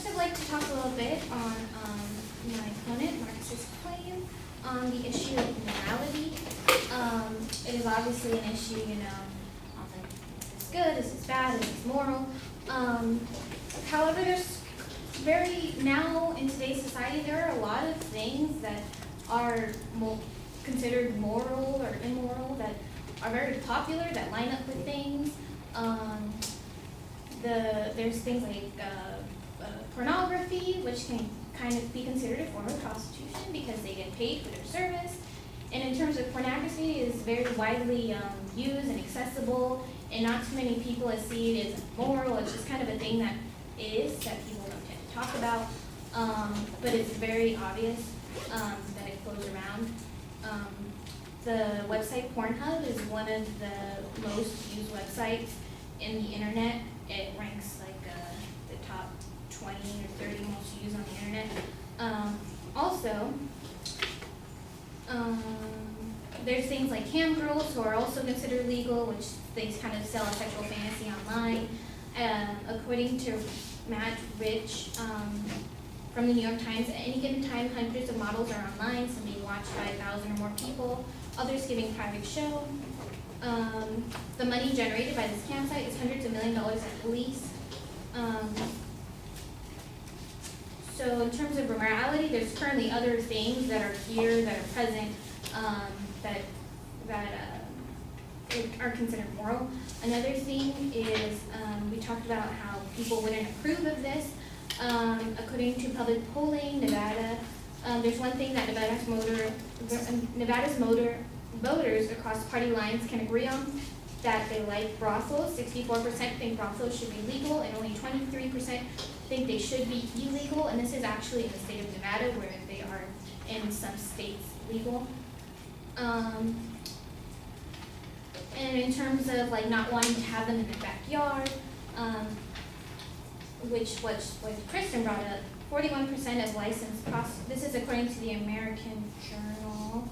first I'd like to talk a little bit on my opponent, Marx's claim on the issue of morality. It is obviously an issue, is this good, is this bad, is this moral? However, now in today's society, there are a lot of things that are considered moral or immoral that are very popular, that line up with things. There's things like pornography, which can kind of be considered a form of prostitution because they get paid for their service. And in terms of pornography, it is very widely used and accessible, and not too many people see it as moral. It's just kind of a thing that people don't tend to talk about, but it's very obvious that it flows around. The website Pornhub is one of the most used websites in the internet. It ranks like the top 20 or 30 most used on the internet. Also, there's things like cam girls who are also considered legal, which they kind of sell a sexual fantasy online. According to Matt Rich from the New York Times, at any given time, hundreds of models are online, some being watched by 1,000 or more people, others giving private show. The money generated by this campsite is hundreds of $millions at least. So in terms of morality, there's currently other things that are here, that are present, that are considered moral. Another thing is we talked about how people wouldn't approve of this. According to public polling, Nevada, there's one thing that Nevada's voters across party lines can agree on, that they like brothels. 64% think brothels should be legal, and only 23% think they should be illegal. And this is actually in the state of Nevada, where they are in some states legal. And in terms of like not wanting to have them in their backyard, which Kristen brought up, 41% of licensed this is according to the American Journal.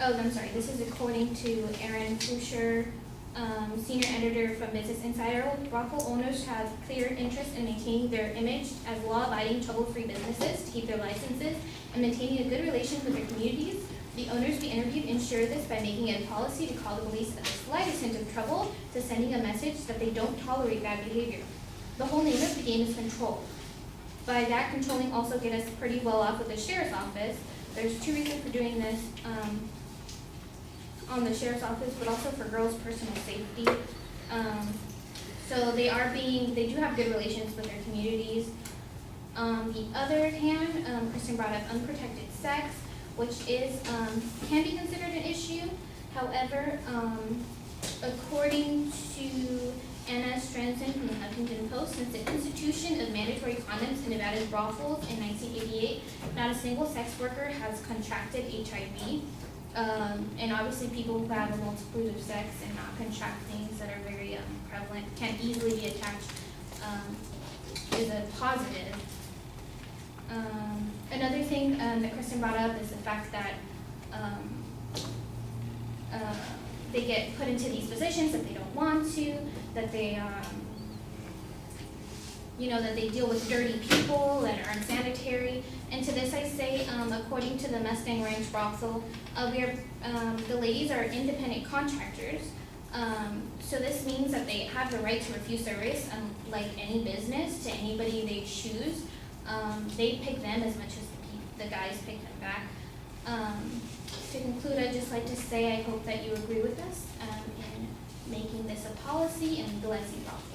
Oh, I'm sorry, this is according to Aaron Fuscher, senior editor from Business Insider. Brothel owners have clear interest in maintaining their image as law-abiding, trouble-free businesses to keep their licenses and maintaining a good relation with their communities. The owners we interviewed ensure this by making it a policy to call the police at the slightest hint of trouble, to sending a message that they don't tolerate bad behavior. The whole name of the game is control. By that, controlling also get us pretty well off with the sheriff's office. There's two reasons for doing this on the sheriff's office, but also for girls' personal safety. So they do have good relations with their communities. On the other hand, Kristen brought up unprotected sex, which can be considered an issue. However, according to Anna Stranson from the Huffington Post, since the institution of mandatory condoms in Nevada's brothels in 1988, not a single sex worker has contracted HIV. And obviously people who have a multitude of sex and not contract things that are very prevalent, can easily be attached, is a positive. Another thing that Kristen brought up is the fact that they get put into these positions that they don't want to, that they, that they deal with dirty people that are unsanitary. And to this I say, according to the Mustang Ranch brothel, the ladies are independent contractors. So this means that they have the right to refuse service, like any business, to anybody they choose. They pick them as much as the guys pick them back. To conclude, I'd just like to say I hope that you agree with us in making this a policy and legalizing brothels.